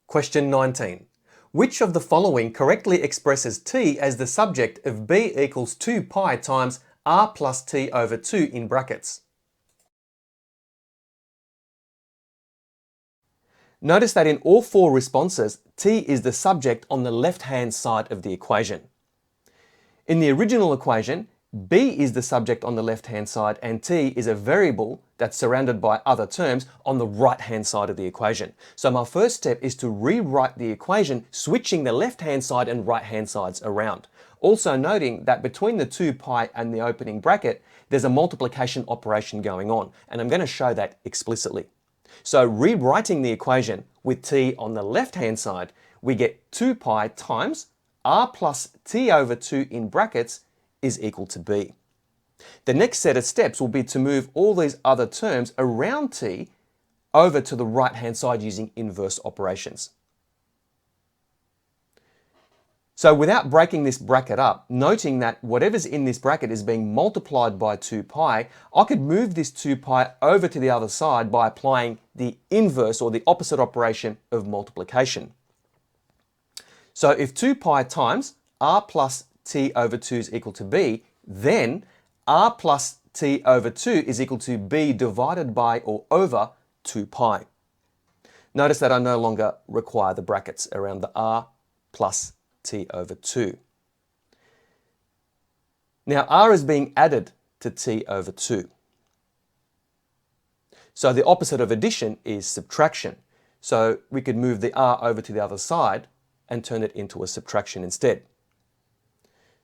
Question 19. Which of the following correctly expresses t as the subject of b equals 2 pi times r plus t over 2 in brackets? Notice that in all four responses, t is the subject on the left-hand side of the equation. In the original equation, b is the subject on the left-hand side and t is a variable that's surrounded by other terms on the right-hand side of the equation. So my first step is to rewrite the equation, switching the left-hand side and right-hand sides around. Also noting that between the 2 pi and the opening bracket, there's a multiplication operation going on, and I'm going to show that explicitly. So rewriting the equation with t on the left-hand side, we get 2 pi times r plus t over 2 in brackets is equal to b. The next set of steps will be to move all these other terms around t over to the right-hand side using inverse operations. So without breaking this bracket up, noting that whatever's in this bracket is being multiplied by 2 pi, I could move this 2 pi over to the other side by applying the inverse or the opposite operation of multiplication. So if 2 pi times r plus t over 2 is equal to b, then r plus t over 2 is equal to b divided by or over 2 pi. Notice that I no longer require the brackets around the r plus t over 2. Now r is being added to t over 2. So the opposite of addition is subtraction. So we could move the r over to the other side and turn it into a subtraction instead.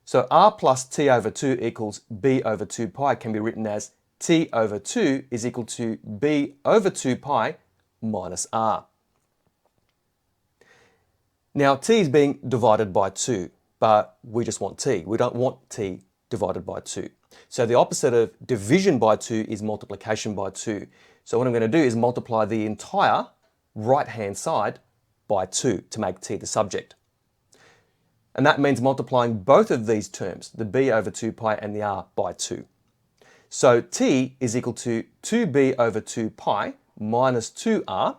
So r plus t over 2 equals b over 2 pi can be written as t over 2 is equal to b over 2 pi minus r. Now t is being divided by 2, but we just want t. We don't want t divided by 2. So the opposite of division by 2 is multiplication by 2. So what I'm going to do is multiply the entire right-hand side by 2 to make t the subject. And that means multiplying both of these terms, the b over 2 pi and the r, by 2. So t is equal to 2b over 2 pi minus 2r.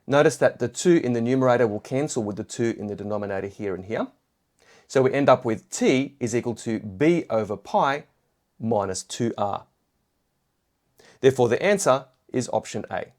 Notice that the 2 in the numerator will cancel with the 2 in the denominator here and here. So we end up with t is equal to b over pi minus 2r. Therefore the answer is option A.